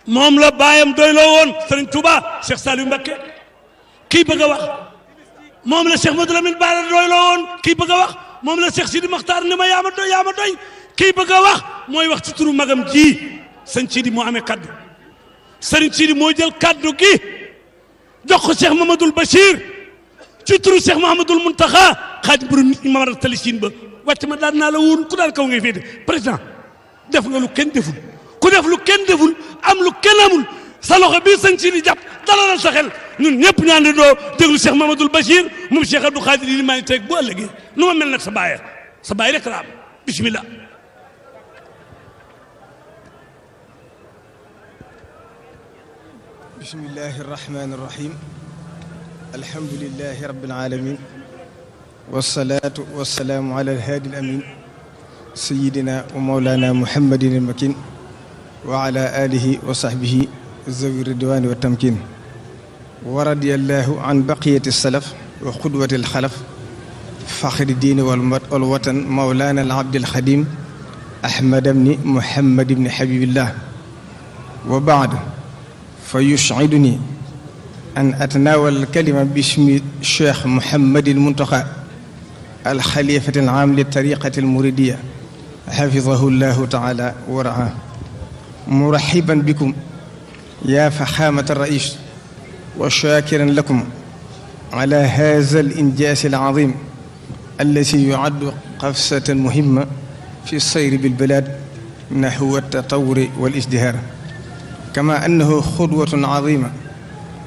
moom la baayam doyloo woon Serigne Touba Cheikh Saliou Mbacké kii bëgg a wax moom la Cheikh Modou Lamine Bara doyloo woon kii bëgg a wax moom la Cheikh Sidi Makhtar ne ma yaa ma doy kii bëgg a wax mooy wax ci turu magam ji sëñ Sidi moo amee kaddu Serigne Sidi moo jël kaddu gi jox ko Cheikh Mamadou Bachir ci turu Cheikh Mouhamadoul Mountakha xaaj buru nit ñi ma war a tali siin ba wàcc ma daan naa la woon ku daan kaw ngay féete président def nga lu kenn deful ku def lu kenn deful am lu kenn amul sa loxo bii sëñ Sidi jàpp dalalal sa xel ñun ñëpp ñu ànd doo déglu Cheikh Mouhamadoul Bachir moom Cheikh Abdou Khadir yi maa ngi teg bu ëllëgee nu ma mel nag sa baay rek la am bismillah bismillahi irrahmani irrahim alhamdulilahi rabbil alamin wasalaatu wasalaamu ala alhaadi alamin sayidina wa mawlana muhammadin almakin wa ala alihi wa sahbihi zawi ridwani wa tamkin wa radiyallahu an baqiyati salaf wa xudwati alxalaf faxri diini wal watan mawlana al abdil xadim ahmad ibni muhammad ibni habibillah wa baad fa yus'iduni an atanaawal alkalima bismi cheikh Mouhamadul Mountakha alxalifati al-aam li tariqati al-muridiyya xafidahu llahu taala wa raa muraxiban bikum yaa faxaamata rais wa shaakiran lakum ala haza al-injaaz al-aziim allati yu'addu qafzatan muhimma fi sayri bil-bilaad naxwa at-tatawwuri wal-izdihaar كما أنه خطوة عظيمة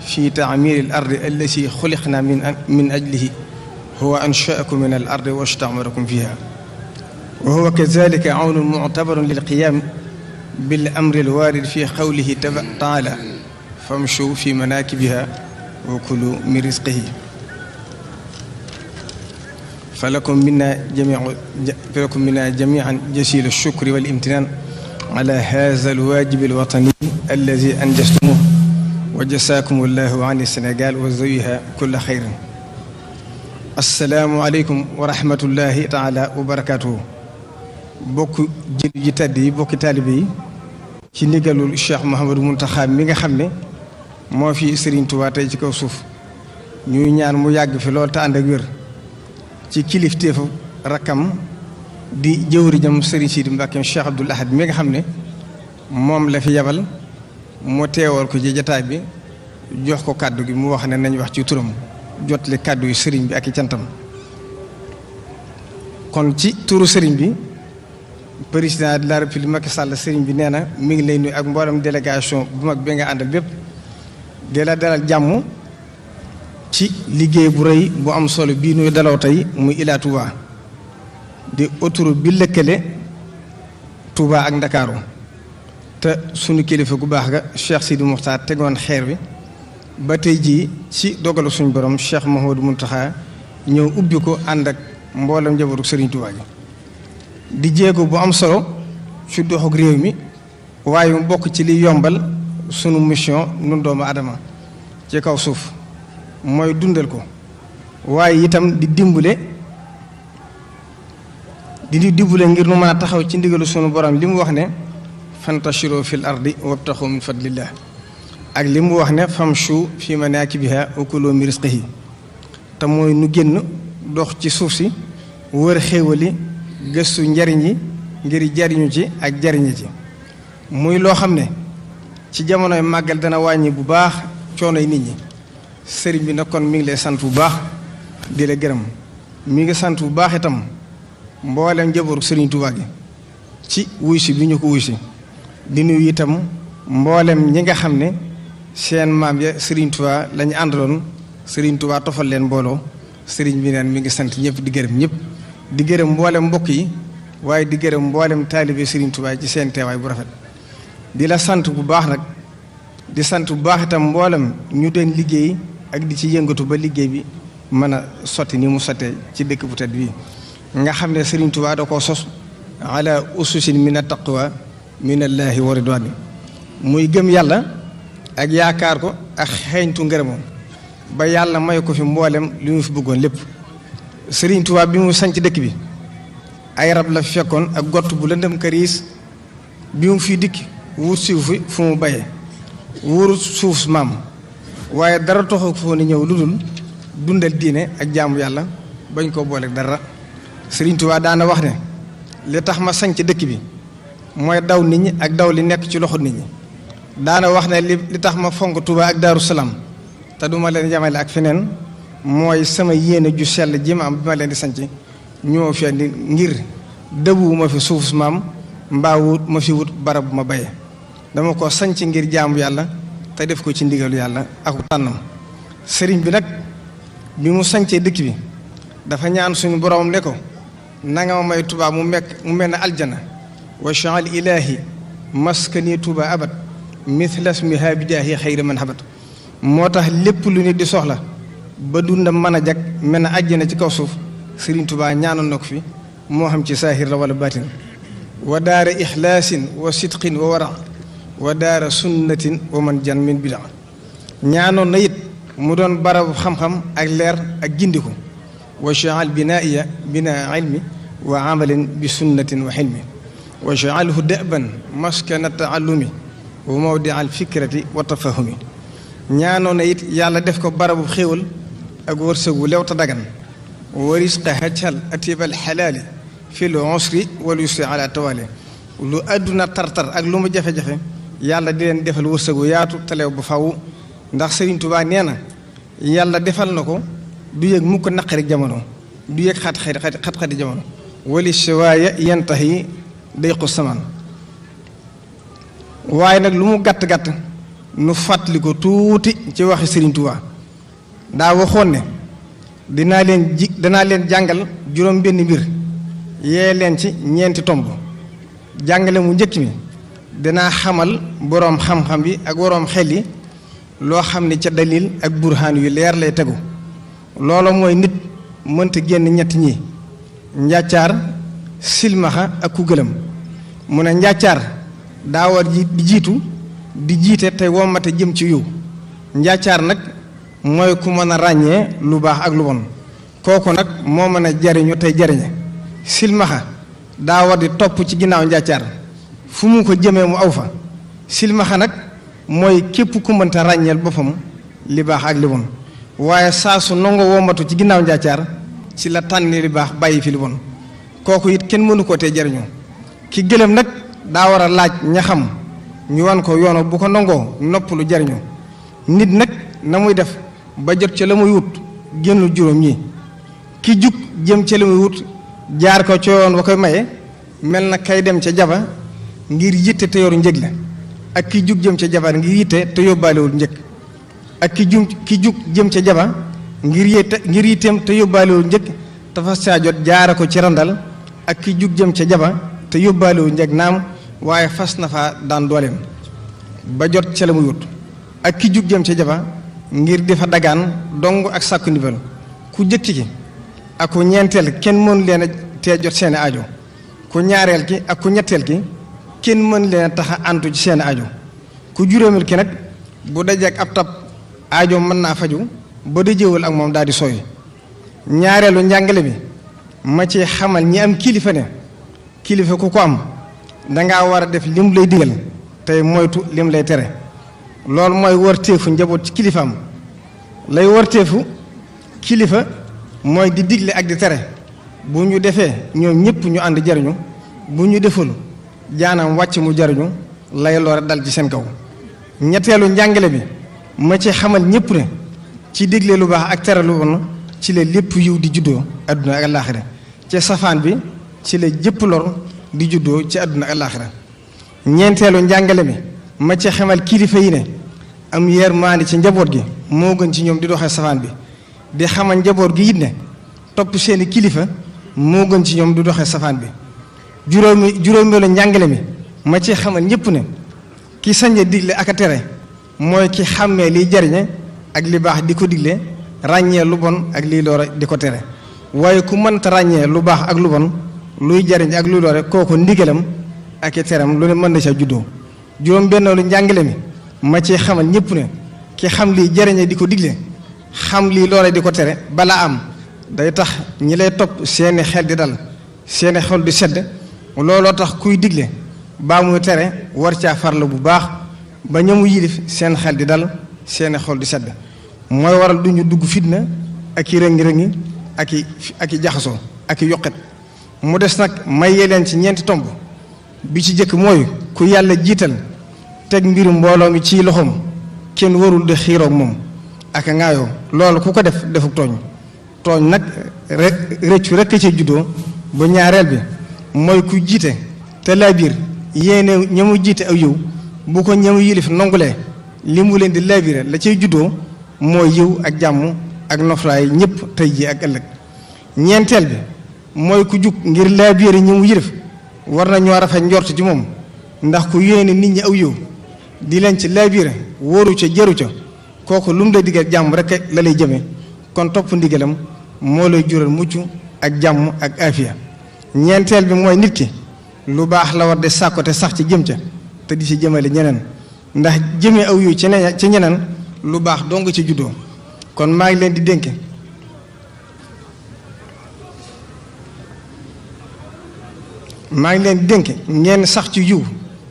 في تعمير الأرض التي خلقنا من أجله هو أنشأكم من الأرض واستعمركم فيها وهو كذلك عون معتبر للقيام بالأمر الوارد في قوله تعالى فامشوا في مناكبها وكلوا من رزقه فلكم منا جميعا جزيل الشكر والامتنان على هذا الواجب الوطني الذي أنجزتموه وجزاكم الله عن السنغال وزويها كل خير السلام عليكم ورحمة الله تعالى وبركاته bokk ji tedd yi bokki taalibe yi ci ndigalul Cheikh Mouhamadou Mountakha mi nga xam ne moo fi Serigne Touba tey ci kaw suuf ñuy ñaan mu yàgg fi lool te ànd ak wér ci kilifteefu rakkam di jëwriñam Serigne Sidi Mbacké Cheikh Abdoul Ahad mi nga xam ne moom la fi yabal mu teewal ko ci jataay bi jox ko kàddu gi mu wax ne nañ wax ci turam jotle kàddu yu sëriñ bi ak i cantam kon ci turu sëriñ bi président de la république Macky Sall sëriñ bi nee na mi ngi lay nuyu ak mboolem délégation bu mag bi nga àndal bépp di la dalal jàmm ci liggéey bu rëy bu am solo bii nuy dalaw tey muy Ila Touba di autoroute bi lëkkale Touba ak Ndakaaru te sunu kilifa gu baax ga Cheikh Sidi Mokhtar tegoon xeer bi ba tey jii ci dogalu suñu borom Cheikh Mouhamadou Mountakha ñëw ubbi ko ànd ak mboolem njabootu Serigne Touba gi di jéego bu am solo ci doxuk réew mi waaye mu bokk ci li yombal sunu mission nun doomu adama ci kaw suuf mooy dundal ko waaye itam di dimbale ngir nu mën a taxaw ci ndigalu sunu borom li mu wax ne fantashiru fil ardi wabtaxu min fadlillah ak li mu wax ne famshu fi manaakibiha wa kulu min rizqihi te mooy nu génn dox ci suuf si wër xéewali gëstu njariñ yi ngir jariñu ci ak jariñi ci muy loo xam ne ci jamonoy màggal dana wàññi bu baax coonoy nit ñi sëriñ bi nag kon mi ngi lay sant bu baax di la gërëm mi ngi sant bu baax itam mboolem njabootu sëriñ Tuubaa gi ci wuy si bi ñu ko wuy si di nuyu itam mboolem ñi nga xam ne seen maam ya sëriñ Tuubaa lañu àndaloon sëriñ Tuubaa tofal leen mbooloo sëriñ bi neen mi ngi sant ñëpp di gërëm ñëpp di gërëm mboolem mbokk yi waaye di gërëm mboolem taalibe sëriñ Tuubaa ci seen teewaay bu rafet di la sant bu baax nag di sant bu baax itam mboolem ñu doon liggéey ak di ci yëngatu ba liggéey bi mën a sotti ni mu sottee ci dëkk bu tedd bi nga xam ne sëriñ Tuubaa da koo sos ala ususin min at-taqwa min allaahi wa ridwaani muy gëm yàlla ak yaakaar ko ak xeeñtu ngërëmoom ba yàlla may ko fi mboolem li mu fi bëggoon lépp sëriñ Tuubaa bi mu sanc dëkk bi ay rab la fi fekkoon ak gott bu lëndëm këriis bi mu fi dikk wut siw fi fu mu bayee wóoru suuf maam waaye dara toxu foo ni ñëw lu dul dundal diine ak jaamu yàlla bañ koo booleeg dara. Sëriñ Tuubaa daana wax ne li tax ma sanc dëkk bi mooy daw nit ñi ak daw li nekk ci loxo nit ñi. daana wax ne li tax ma fonk Tuubaa ak Daaru Salaam te duma leen yamale ak feneen mooy sama yéene ju sell ji ma am bi ma leen di sanc ñoo fi andi ngir dëbu ma fi suuf maam mbaa wut ma fi wut barab bu ma baye dama ko sanc ngir jaamu yàlla te def ko ci ndigalu yàlla ak tànnam. sëriñ bi nag bi mu sancee dëkk bi dafa ñaan suñu borom ne ko nanga ma may Tuubaa mu mel ne aljana wa jaal ilaahi maskani Tuubaa abad mithla ismiha bi jaahi xayri man habat. moo tax lépp lu nit di soxla ba dundam mën a jag mel ne àjjana ci kaw suuf Sëriñ Tuubaa ñaanoon na ko fi moo xam ci saahir la wala baatin. wa daara ixlaasin wa sidqin wa wara wa daara sunnatin wa man jan min bida ñaanoon na it mu doon barabu xam-xam ak leer ak gindiku wa jaal binaiya binaa ilmi wa amalin bi sunnatin wa xilmi wa jaalhu daban maskana taallumi wa mawdia al fikrati wa tafahumi ñaanoon na it yàlla def ko barabu xéewal ak wërsëgu lew ta dagan wa risqa hajjal atibal xalaali fi lu usri wal yusri ala tawali lu àdduna tartar ak lu mu jafe-jafe yàlla di leen defal wërsëgu yaatu telew ba faw ndax Sëriñ Tuubaa nee na yàlla defal na ko du yëg mukk naqari jamono du yëg xat-xati jamono wali siwaaya yantahi dayqu samaan waaye nag lu mu gàtt-gàtt nu fàttali ko tuuti ci waxi Sëriñ Tuubaa daa waxoon ne danaa leen jàngal juróom benn mbir yee leen ci ñeenti tomb jàngale mu njëkk mi danaa xamal boroom xam-xam bi ak boroom xel yi loo xam ne ca dalil ak burhaan yu leer lay tegu loolu mooy nit mënta génn ñett ñi njàccaar silmaxa ak ku gëlëm mu ne njàccaar daa war di jiitu di jiite te wommate jëm ci yiw njàccaar nag mooy ku mën a ràññee lu baax ak lu bon kooku nag moo mën a jariñu tey jariñe silmaxa daa war di topp ci ginnaaw njàccaar fu mu ko jëmee mu aw fa silmaxa nag mooy képp ku mënta ràññeel boppam li baax ak li bon waaye saa su nangoo wommatu ci ginnaaw njàccaar ci la tànni li baax bàyyi fi li bon kooku it kenn mënu koo tee jariñu ki gëlëm nag daa war a laaj ña xam ñu wan ko yoonu bu ko nangoo nopp lu jariñu nit nag na muy def ba jot ca la muy wut génnul juróom ñi ki jug jëm ca la muy wut jaar ko ca yoon wa koy maye mel na kay dem ca jaba ngir yitte te yoru njëg la ak ki jug jëm ca jabar ngir yitte te yóbbaalewul njëg ak ki jug jëm ca jaba ngir yitteem te yóbbaalewul njëg te fas saa jot jaara ko ci randal ak ki jug jëm ca jaba te yóbbaalewul njëg naam waaye fas na fa daan dooleem ba jot ca la muy wut ak ki jug jëm ca jaba ngir di fa dagaan dong ak sàkku ndimbal ku jëkk ki ak ku ñeenteel kenn mënu leen a tee jot seeni aajo ku ñaareel ki ak ku ñetteel ki kenn mën leen a tax a antu ci seeni aajo ku juróomeel ki nag bu dajeek ab tab aajo mën naa faju ba dajewul ak moom daal di sooy ñaareelu njàngale bi ma ci xamal ñi am kilifa ne kilifa ku ko am dangaa war a def lim lay digal tey moytu lim lay tere loolu mooy warteefu njaboot ci kilifaam lay warteefu kilifa mooy di digle ak di tere bu ñu defee ñoom ñëpp ñu ànd jariñu bu ñu deful jaanam wàcc mu jariñu lay lore dal ci seen kaw ñetteelu njàngale bi ma ci xamal ñëpp ne ci digle lu baax ak tere lu bon ci la lépp yiw di juddoo adduna ak alaaxira ci safaan bi ci la jëpp lor di juddoo ci adduna ak alaaxira ñeenteelu njàngale bi ma ci xamal kilifa yi ne am yërmande ci njaboot gi moo gën ci ñoom di doxee safaan bi di xamal njaboot gi it ne topp seeni kilifa moo gën ci ñoom di doxee safaan bi juróomeelu njàngale mi ma ci xamal ñëpp ne ki sañ a digle ak a tere mooy ki xàmmee liy jariñe ak li baax di ko digle ràññee lu bon ak liy loore di ko tere waaye ku mënta ràññee lu baax ak lu bon luy jariñ ak luy loore kooku ndigalam ak i teram lu ne mën na ca juddoo juróom benneelu njàngale mi ma ci xamal ñëpp ne ki xam liy jariñe di ko digle xam liy loore di ko tere balaa am day tax ñi lay topp seeni xel di dal seeni xol di sedd looloo tax kuy digle baa muy tere war caa farla bu baax ba ñamu yilif seen xel di dal seeni xol di sedd mooy waral duñu dugg fitna ak i rëngi-rëngi ak i jaxasoo ak i yokkat mu des nag mayee leen ci ñeenti tomb bi ci jëkk mooy ku yàlla jiital teg mbiru mbooloo mi ci loxoom kenn warul di xiiroog moom ak a ŋaayoo loolu ku ko defuk tooñ nag rëccu rekk ci juddoo ba ñaareel bi mooy ku jiite te laa biir yéene ñamu jiite aw yiw bu ko ñamu yilif nongulee li mu leen di laabire la cay juddoo mooy yiw ak jàmm ak noflaay ñëpp tey ji ak ëllëg ñeenteel bi mooy ku jug ngir laabire ñamu yilif war na ñoo rafet njort ci moom ndax ku yéene nit ñi aw yiw di leen ci laabire wóoru ca jëru ca kooku lu mu la digal jàmm rek la lay jëme kon topp ndigalam moo lay jural mucc ak jàmm ak afiya ñeenteel bi mooy nit ki lu baax la war de sàkko te sax ci jëm ca te di ci jëmale ñeneen ndax jëmee aw yu ci ñeneen lu baax dong ci juddoo kon maa ngi leen di dénk ngeen sax ci yiw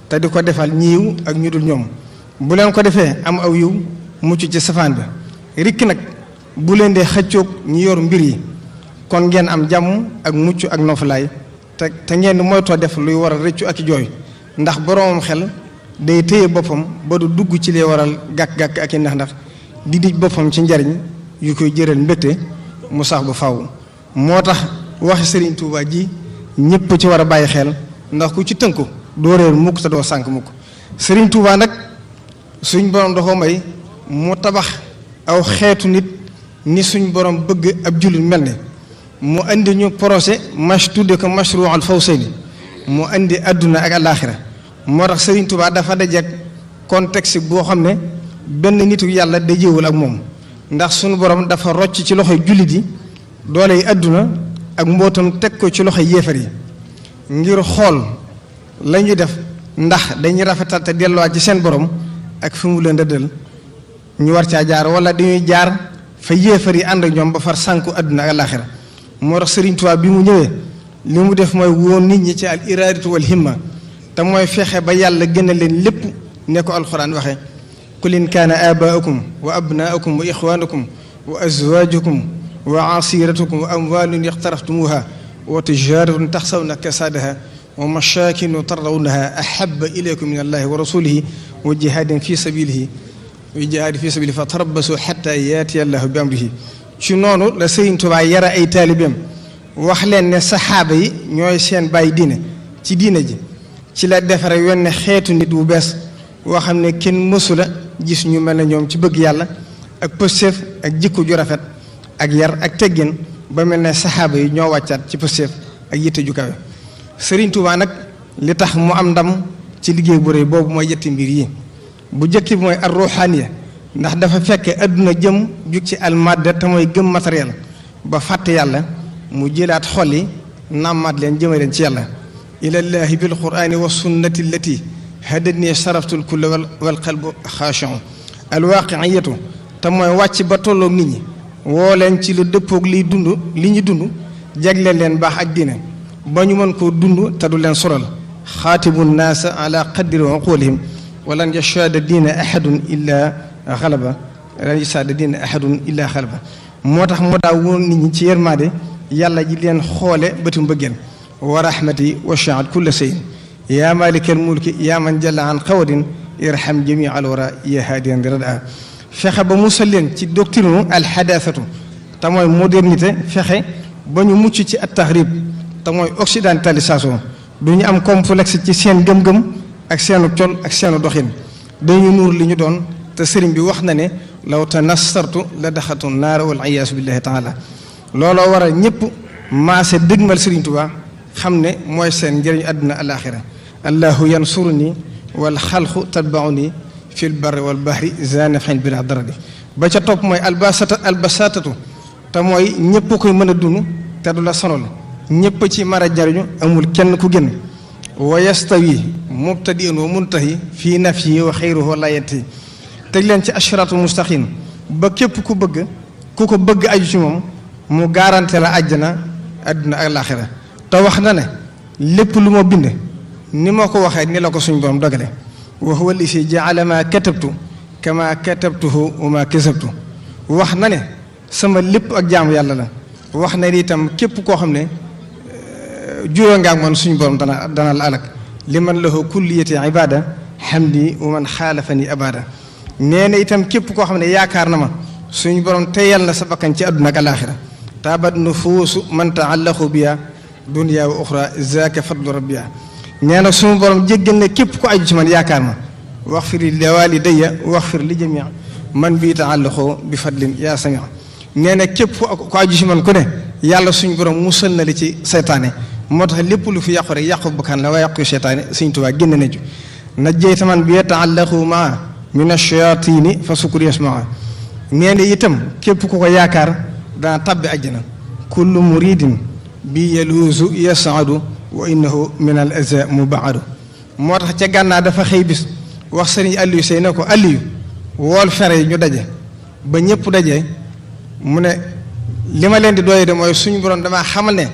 te di ko defal ñi yiw ak ñu dul ñoom bu leen ko defee am aw yiw mucc ci safaan bi rikk nag bu leen dee xëccoog ñi yor mbir yi kon ngeen am jàmm ak mucc ak noflaay te ngeen moytoo def luy waral rëccu ak jooy ndax boroomam xel day téye boppam ba du dugg ci lee waral gàkk-gàkk ak i ndax di dij boppam ci njariñ yu koy jëral mbégte mu sax bu faw moo tax waxi Serigne Touba ji ñëpp ci war a bàyyi xel ndax ku ci tënku doo réer mukk te doo sànk mukk Serigne Touba nag suñ borom da ko may mu tabax aw xeetu nit ni suñ borom bëgg ab jullit mel ne mu indi ñu projet tudde ko mashruul fawsayni mu indi àdduna ak alaaxira moo tax Serigne Touba dafa dajeek contexte boo xam ne benn nitu yàlla dajewul ak moom ndax suñu borom dafa rocc ci loxoy jullit yi doole yi àdduna ak mbootam teg ko ci loxoy yéefar yi ngir xool la ñuy def ndax dañuy rafetal te delluwaat ci seen borom ak fi mu leen dëddal ñu war caa jaar wala dañuy jaar fa yéefar yi ànd ak ñoom ba far sànku àdduna ak alaaxira moo tax Serigne Touba bi mu ñëwee li mu def mooy woon nit ñi ci al iraadatu wal himma te mooy fexe ba yàlla gën a leen lépp ne ko alxuraan waxee qul in kaana aabaa'ukum wa abnaa'ukum wa ixwaanukum wa azwaajukum wa asiiratukum wa amwaalun iqtaraftumuuha wa tijaaratun taxsawna kasaadaha wa masaakinu tardawnaha ahabba ilaykum min allahi wa rasulihi wa jihaadin fi sabilihi fa tarabbasu xatta yaatiya allahu bi amrihi ci noonu la Serigne Touba yara ay taalibeem wax leen ne saxaaba yi ñooy seen bàyyi diine ci diine ji ci la defare wenn xeetu nit wu bees woo xam ne kenn mësula gis ñu mel ne ñoom ci bëgg yàlla ak pëstéef ak jikko ju rafet ak yar ak teggin ba mel ne saxaaba yi ñoo wàccaat ci pëstéef ak yitte ju kawe Serigne Touba nag li tax mu am ndam ci liggéey bu rëy boobu mooy yetti mbir yi bu jëkk bi mooy ar ruuxaaniya ndax dafa fekk adduna jëm jug ci almadda te mooy gëm matériel ba fàtte yàlla mu jëlaat xol yi nàmmaat leen jëme leen ci yàlla ilallaahi bil quraani wa sunnati allati hadatni saraftul kulla wal qalbu xaashi'un alwaaqiyatu te mooy wàcc ba tolloog nit ñi woo leen ci lu dëppoog li ñu dund jagleel leen baax ak diine ba ñu mën koo dund te du leen soral xaatibu naasa ala qadri uqulihim walan yashaada diina ahadun illa xalaba lan yashaada diina ahadun illa xalaba moo tax mu daa woon nit ñi ci yërmaade yàlla ji leen xoole bëtu mbëggeel wa rahmati wasi'at kulla shay'in yaa maalikal mulki yaa man jalla an xawadin irham jamii al wara ya haadiyan rada fexe ba musal leen ci doctrine alxadaasatu te mooy modernité fexe ba ñu mucc ci at tahrib te mooy occidentalisation du ñu am complexe ci seen gëm-gëm ak seenu col ak seenu doxin dañu nuur li ñu doon te sëriñ bi wax na ne law tanassartu la daxatu naara wal iyaasu billahi taala looloo waral ñëpp maase dëgmal sëriñ Tuubaa xam ne mooy seen njëriñu àdduna alaaxira allahu yansuruni wal xalqu tatbauni fil barri wal bahri zanafin bila daradi ba ca topp mooy albasatatu te mooy ñëpp koy mën a dund te du la sonal ñëpp ci mara jariñu amul kenn ku gën wa yastawi mubtadi'un wa muntahi fii nafyi wa xayruhu la yantahi teg leen ci ashraatu mustaqim ba képp ku ko bëgg aju ci moom mu garanté la àjjana àdduna ak laaxira te wax na ne lépp lu ma bind ni ma ko waxee ni la ko suñ borom dogale wa huwa allasi jaala ma katabtu kama katabtuhu wa ma kasabtu wax na ne sama lépp ak jaamu yàlla la wax na ni itam képp koo xam ne juróo nga ak man suñu borom dana la alak li man lahu kulliyati ibada hamdi wa man xaalafani abada nee na itam képp koo xam ne yaakaar na ma suñu borom teyal na sa bakkan ci àdduna ak alaaxira taabat nufuusu man taallaqu biya dunya wa uxra zaaka fadlu rabbiya nee na suñu borom jéggal na képp ko aju ci man yaakaar ma waxfir li walidayya waxfir li jamii man bii taallaqu bi fadlin yaa samia nee na képp ko aju ci man ku ne yàlla suñu borom musal na li ci seytaane moo tax lépp lu fi yàqu rek yàqu bakkan la waaye yàqu seytaane Sëriñ Tuubaa génn na ju najjayta man bi taallaqu maa min ash-shayaatini fa sukkur yasmaa nee na itam képp ku ko yaakaar dana tabbi àjjana kullu muridin bi yaluusu yasaadu wa innahu min al aza mubaadu moo tax ca gànnaa dafa xëy bis wax sëriñ Aliou Sey ne ko Aliou wool fere yi ñu daje ba ñëpp daje mu ne li ma leen di doye de mooy suñu borom damaa xamal ne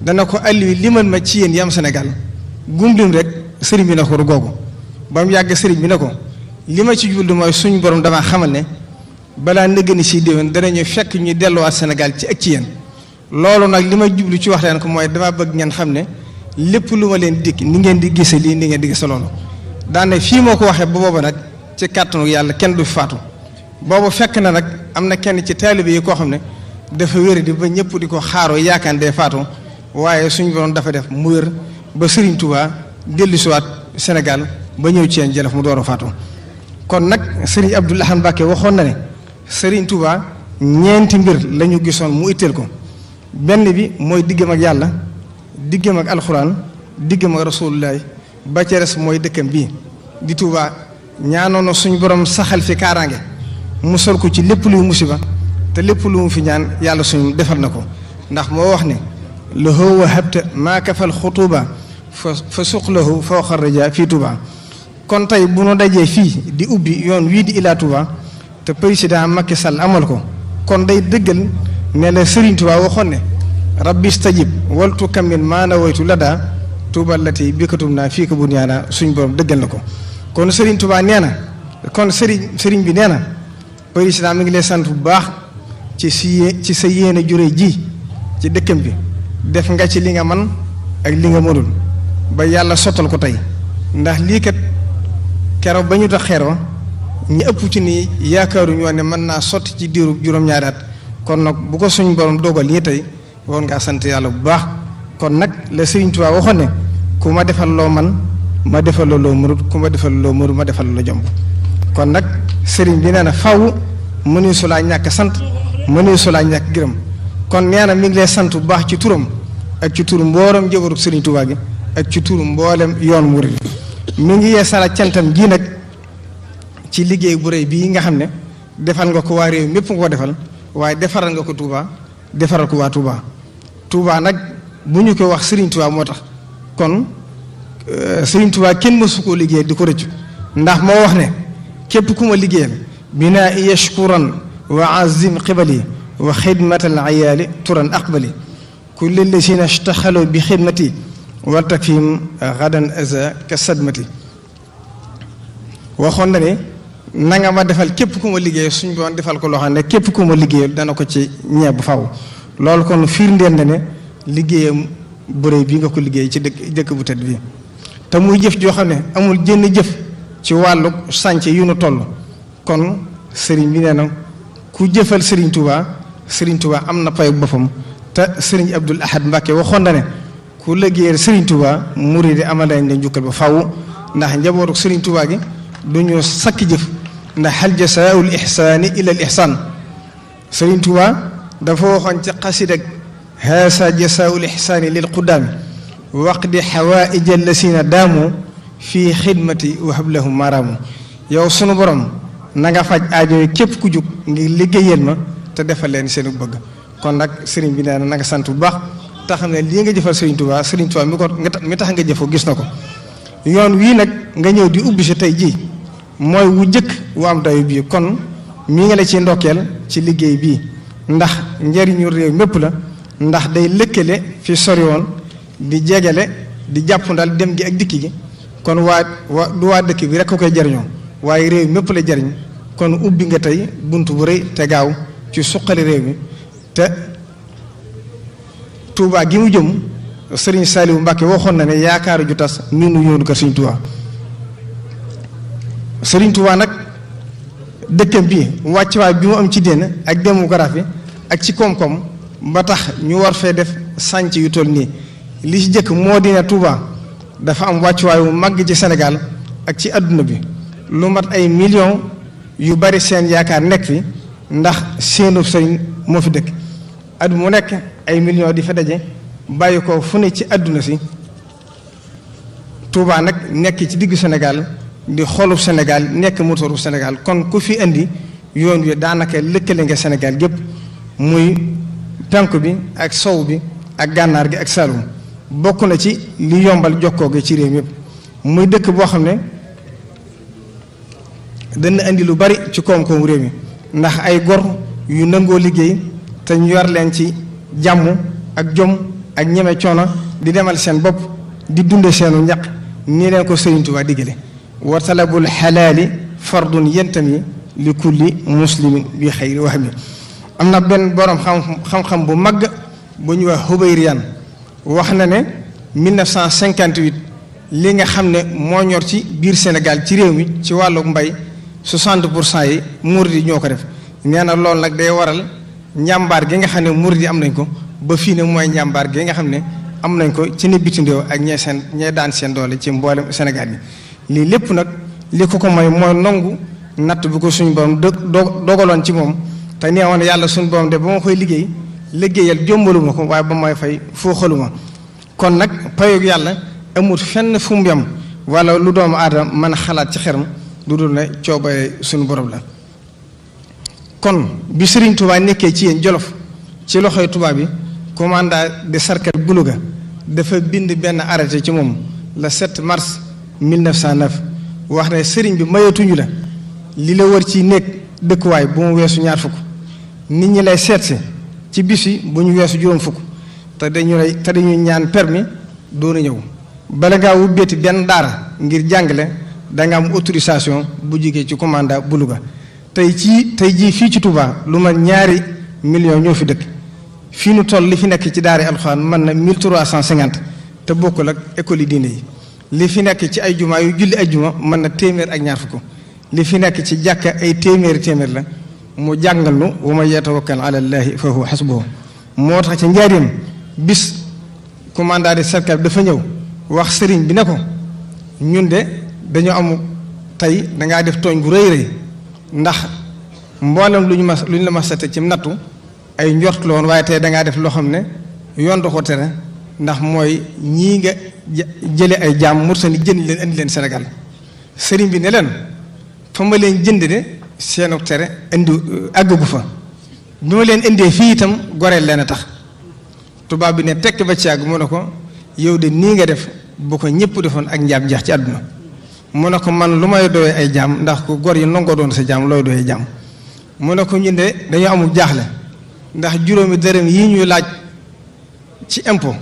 dana ko Aliou limal ma ci yéen yam Sénégal gumlim rek sëriñ bi ne ko googu ba mu yàgg sëriñ bi ne ko li ma ci jublu mooy suñu borom damaa xamal ne balaa nëgëni si déwén danañu fekk ñuy delluwaat Sénégal ci ak ci yéen loolu nag li ma jublu ci wax leen ko mooy dama bëgg ngeen xam ne lépp lu ma leen dikk ni ngeen di gise lii ni ngeen di gise loolu daane fii moo ko waxee ba booba nag ci kàttanu yàlla kenn du faatu boobu fekk na nag am na kenn ci taalibe yi koo xam ne dafa wér di ba ñëpp di ko xaaroo yaakaar dee faatu waaye suñu borom dafa def mu wér ba Serigne Touba dellusiwaat Sénégal ba ñëw ci yéen Jolof mu door a faatu kon nag Serigne Abdoul Ahad Mbacké waxoon na ne Serigne Touba ñeenti mbir la ñu gisoon mu itteel ko benn bi mooy diggam ak yàlla diggam ak alxuraan diggam ak rasulullahi ba ca res mooy dëkkam bii di Touba ñaanoon suñu borom saxal fi kaaraange musal ko ci lépp luy musiba te lépp lu mu fi ñaan yàlla suñu defal na ko ndax moo wax ne lahu wahabta maa kafal xutuba fa suqlahu fawqa raja fii Touba kon tey bu nu dajee fii di ubbi yoon wii di ilaa Touba te président Macky Sall amal ko kon day dëggal ne la Serigne Touba waxoon ne rabbi stajib waltu kamil maa nawaytu lada Touba lati bikatum naa fii ko bu ñaana suñ borom dëggal na ko kon Serigne Touba nee na kon Serigne bi nee na président mi ngi lay sant bu baax ci sa yéene jure ji ci dëkkam bi def nga ci li nga man ak li nga mënul ba yàlla sottal ko tey ndax lii kat keroog ba ñu tax xeeroo ñi ëpp ci nii yaakaaruñu woon ne mën naa sotti ci diiru juróom-ñaari at kon nag bu ko suñ borom dogal nii tey woon ngaa sant yàlla bu baax kon nag la Serigne Touba waxoon ne ku ma defal loo man ma defal loo mënut ku ma defal loo mënut ma defal la jomb kon nag Serigne bi nee na faw mënuy su laa ñàkk sant mënuy su laa ñàkk gërëm kon nee na mi ngi lay sant bu baax ci turam ak ci turu mboolem njëbaru Serigne Touba gi ak ci turu mboolem yoon murid mi ngi yee sala cantam gii nag ci liggéey bu rëy bii nga xam ne defal nga ko waa réew mépp nga ko defal waaye defaral nga ko Touba defaral ko waa Touba Touba nag bu ñu ko wax Serigne Touba moo tax kon Serigne Touba kenn mësu koo liggéey di ko rëccu ndax moo wax ne képp ku ma liggéeyal binaa yashkuran wa azim qibali wa xidmatal ayaali turan aqbali kulli lasina ishtaxalu bi xidmati wal takfim gadan aza ka sadmati waxoon na ne na nga ma defal képp ku ma liggéey suñ boon defal ko loo xam ne képp ku ma liggéeyal dana ko ci ñeeb bu faw loolu kon firndeel na ne liggéeyam bu rëy bi nga ko liggéey ci dëkk bu tedd bi te muy jëf joo xam ne amul jënn jëf ci wàllu sànce yu nu toll kon sëriñ bi nee na ku jëfal Serigne Touba am na payu boppam te Serigne Abdoul Ahad Mbacké waxoon na ne ku liggéeyal Serigne Touba murid amal nañ la njukkal ba faw ndax njabootu Serigne Touba gi du ñu sakk jëf ndax hal jasaa'ul ihsaani illa al ihsaan Serigne Touba dafa waxoon ci xasida haasa jasaa'ul ihsaani lil quddaami waqdi hawaa'ija lasina daamu fii xidmati wa hablahum maaraamu yow sunu borom na nga faj aajo képp ku jug ngir liggéeyal ma te defal leen seen bëgg kon nag Serigne bi nee na nga sant bu baax te xam ne lii nga jëfal Serigne Touba mi tax nga jëfoo gis na ko yoon wii nag nga ñëw di ubbi si tey jii mooy wu jëkk wu am dayu bii kon mii nga la ci ndokkeel ci liggéey bii ndax njariñu réew mépp la ndax day lëkkale fi sori woon di jegale di jàpp ndal dem gi ak dikki gi kon du waa dëkk bi rek ko koy jariñoo waaye réew mépp la jariñ kon ubbi nga tey bunt bu rëy te gaaw ci suqali réew mi te Touba gi mu jëm Serigne Saliou Mbacké waxoon na ne yaakaaru ju tas miinu yoonu kër Serigne Touba. Serigne Touba nag dëkkam bi wàccuwaay bi mu am ci diine ak démographie ak ci koom-koom ba tax ñu war fee def sànc yu toll nii li ci jëkk moo di ne Touba dafa am wàccuwaay wu màgg ci Sénégal ak ci àdduna bi lu mat ay millions yu bari seen yaakaar nekk fi ndax seenu sëriñ moo fi dëkk at mu nekk ay millions di fa daje bàyyi ko fu ne ci àdduna si Touba nag nekk ci diggu Sénégal di xolu Sénégal nekk motoru Sénégal kon ku fi indi yoon wi daanaka lëkkale nga Sénégal gépp muy penk bi ak sow bi ak gànnaar gi ak Saloum bokk na ci li yombal jokkoo gi ci réew yépp muy dëkk boo xam ne dana indi lu bari ci koom-koomu réew mi ndax ay gor yu nangoo liggéey te ñu yor leen ci jàmm ak jom ak ñeme coono di demal seen bopp di dunde seenu ñaq nii leen ko Sëriñ Tuubaa diggale wa talabul xalaali fardun yentami li kulli muslimin bi xayri wahmi am na benn borom xam-xam bu mag bu ñuy wax Hubayriyan wax na ne 1958 li nga xam ne moo ñor ci biir Sénégal ci réew mi ci wàllu mbay 60% yi murid yi ñoo ko def nee na loolu nag day waral njàmbaar gi nga xam ne murid yi am nañ ko ba fii ne mooy njàmbaar gi nga xam ne am nañ ko ci ne bitim réew ak ñee daan seen doole ci mboolem Sénégal yi lii lépp nag li ko may mooy nangu natt bi ko suñu borom dogaloon ci moom te nee woon yàlla suñu borom de ba ma koy liggéeyal jombaluma ko waaye ba may fay foo xaluma kon nag payoog yàlla amul fenn fu mu yem wala lu doomu aadama mën a xalaat ci xeram lu dul ne coobare suñu borom la kon bi Serigne Touba nekkee ci yéen Jolof ci loxoy tubaab bi commandant de cercle bu Louga dafa bind benn arrêté ci moom le 7 mars 1909 wax ne Serigne bi mayatuñu la li la wër ci nekk dëkkuwaay bu mu weesu ñaar fukk nit ñi lay seetse ci bis yi bu ñu weesu juróom fukk te dañuy ñaan permis doona ñëw bala ngaa wubbeeti benn daara ngir jàngale danga am autorisation bu jigee ci commandant bu Louga tey jii fii ci Touba lu ma 2 millions ñoo fi dëkk fii nu toll li fi nekk ci daara alxuraan mën na 1350 te bokkul ak école yi diine yi li fi nekk ci ay jumaa yu julli ay juma mën na téeméer ak ñaar fukk li fi nekk ci jàkka ay téeméer la mu jàngal nu wa man yatawakkal ala llaahi fa huwa hasbuhu moo tax ca njaareem bis commandant de cercle bi dafa ñëw wax sëriñ bi ne ko ñun de dañoo am tey dangaa def tooñ gu rëy ndax mboolem lu ñu la masate ci nattu ay njort la woon waaye tey dangaa def loo xam ne yoon da ko tere ndax mooy ñii nga jële ay jaam mursani jënd leen indi leen Sénégal sëriñ bi ne leen fa ma leen jënd de seenu tere indi àggagu fa bi ma leen indee fii itam goreel leen a tax tubaab bi ne tekk ba ci àgg mu ne ko yow de nii nga def bu ko ñëpp defoon ak njaam jeex ci àdduna mu ne ko man lu may doyee ay jaam ndax ko gor yi nangoo doon sa jaam looy doyee jaam mu ne ko ñun de dañoo amul jaaxle ndax juróomi dërëm yii ñuy laaj ci impôt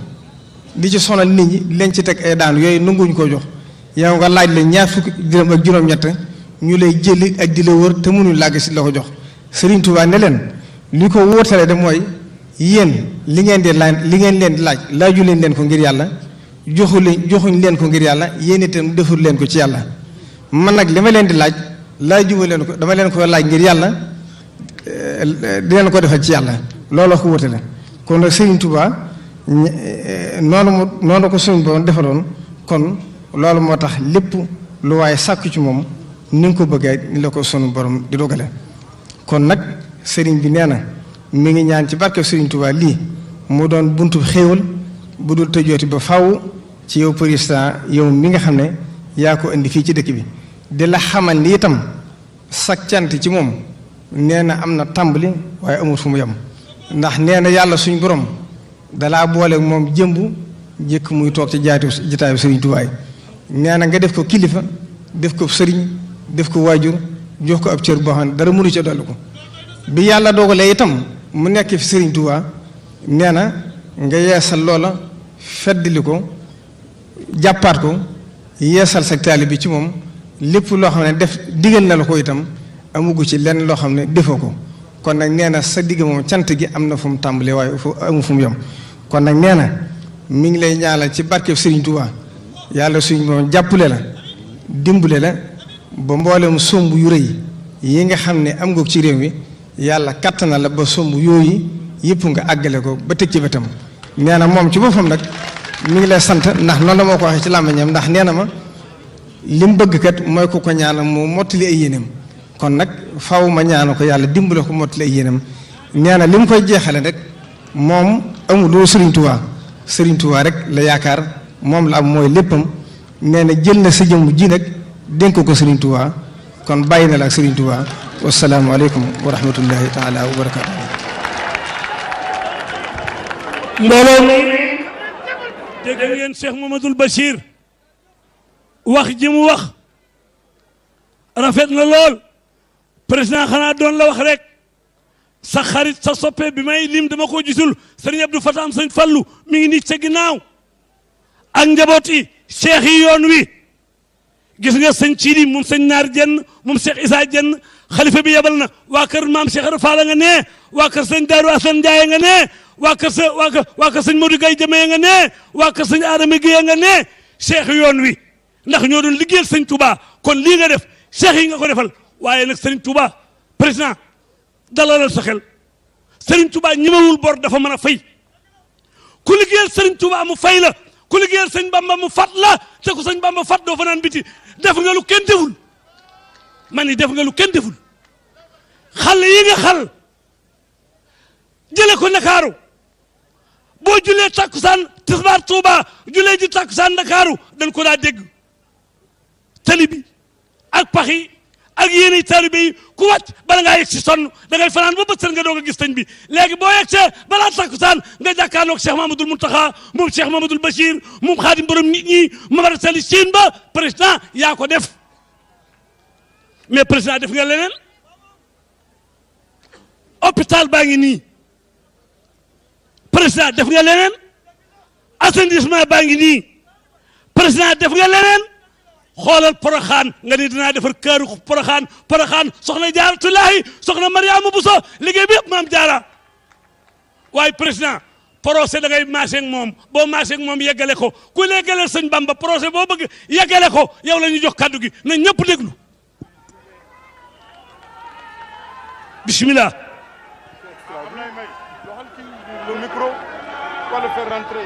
di ci sonal nit ñi leen ci teg ay daan yooyu nanguñ koo jox yow nga laaj la 20 dërëm ak juróom-ñett ñu lay jëli ak di la wër te mënuñ làgg si la ko jox Serigne Touba ne leen li ko wóotale de mooy yéen li ngeen leen di laaj laaju leen ko ngir yàlla joxuñ leen ko ngir yàlla yéen itam deful leen ko ci yàlla man nag li ma leen di laaj laajuma leen ko dama leen ko laaj ngir yàlla di leen ko defal ci yàlla looloo ko wóotale kon nag Serigne Touba noonu ko suñu borom defaloon kon loolu moo tax lépp lu waaye sàkku ci moom ni nga ko bëggee ni la ko sunu borom di dogale kon nag sëriñ bi nee na mi ngi ñaan ci barke Sëriñ Tuubaa lii mu doon buntu xéewal bu dul tëjooti ba faw ci yow président yow mi nga xam ne yaa ko indi fii ci dëkk bi di la xamal ni itam sak cant ci moom nee na am na tàmbali waaye amul fu mu yem ndax nee na yàlla suñu borom dalaa boole moom jëmb jëkk muy toog ci jataayu Sëriñ Tuubaa nee na nga def ko kilifa def ko sëriñ def ko waajur jox ko ab cër boo xam ne dara mënu ca dolli ko bi yàlla doogalee itam mu nekk fi Sëriñ Tuubaa nee na nga yeesal loola feddali ko jàppaat ko yeesal sa taalibe bi ci moom lépp loo xam ne def digal na la ko itam amugu ci lenn loo xam ne defoo ko kon nag nee na sa digg moom cant gi am na fu mu tàmbalee waaye amu fu mu yem kon nag nee na mi ngi lay ñaanal ci barkeb Serigne Touba yàlla suñ moom jàppale la dimbale la ba mboolem somb yu rëy yi nga xam ne am nga ci réew mi yàlla kattanal la ba somb yooyu yëpp nga àggale ko ba teg ci bëtam nee na moom ci boppam nag mi ngi lay sant ndax noonu la moo ko waxee ci làmmiñam ndax nee na ma li mu bëgg kat mooy ko ñaanal mu mottali ay yéenam kon nag faaw ma ñaanal ko yàlla dimbale ko mottali ay yéenam nee na li mu koy jeexale rek moom amul loolu Serigne Touba rek la yaakaar moom la am mooy léppam nee na jël na sa jëmm ji nag dénk ko Serigne Touba kon bàyyi na la ak Serigne Touba wasalaamu aleykum wa rahmatullahi taala wa barakaatu. mbooloo mi dégg ngeen Cheikh Mamadou Bachir wax ji mu wax rafet na lool président xanaa doon la wax rek sa xarit sa soppe bi may lim dama ko gisul sëriñ Abdou Fatam sëñ Fallu mi ngi nii ca ginnaaw ak njaboot yi cheikh yi yoon wi gis nga sëñ Ciidi moom sëñ Naar Jenn moom Cheikh Issa Jenn xalifa bi yebal na waa kër maam Cheikh Rafaala nga ne waa kër sëñ Daaru Asan Njaaye nga ne waa kër sëñ Modou Gaye Jamee nga ne waa kër sëñ Adama Guèye nga ne cheikh yoon wi ndax ñoo doon liggéeyal sëñ Touba kon lii nga def cheikh yi nga ko defal waaye nag sëriñ Touba président dalalal sa xel sëriñ Touba ñemewul bor dafa mën a fay ku liggéeyal sëriñ Touba mu fay la ku liggéeyal sëñ Bamba mu fat la te ku sëñ Bamba fat doo fa naan biti def nga lu kenn deful man ni def nga lu kenn deful xal yi nga xal jële ko Ndakaaru boo julee takkusaan tisbaar Touba julee ji takkusaan Ndakaaru dañ ko daa dégg tali bi ak pax yi ak yéenay taalibe yi ku wàcc bala ngaa yegg si sonn da ngay fanaan ba bët sën nga doog a gis sëñ bi léegi boo yegg see balaa takkusaan nga jàkkaarloog Cheikh Mamadou Mountakha moom Cheikh Mamadou Bachir moom xaadim borom nit ñi Mamar Sali Siin ba président yaa ko def mais président def nga leneen hôpital baa ngi nii président def nga leneen assainissement baa ngi nii président def nga leneen xoolal Poroxaan nga ni dinaa defar këru Poroxaan soxna Jaaratulaahi soxna Mariama Bousso liggéey bi yëpp maam Jaara waaye président procès da ngay marché ak moom boo marché ak moom yeggale ko ku yeggaleel sëñ Bamba procès boo bëgg yeggale ko yow la ñu jox kàddu gi na ñëpp déglu bismillah. Le micro, va le faire rentrer.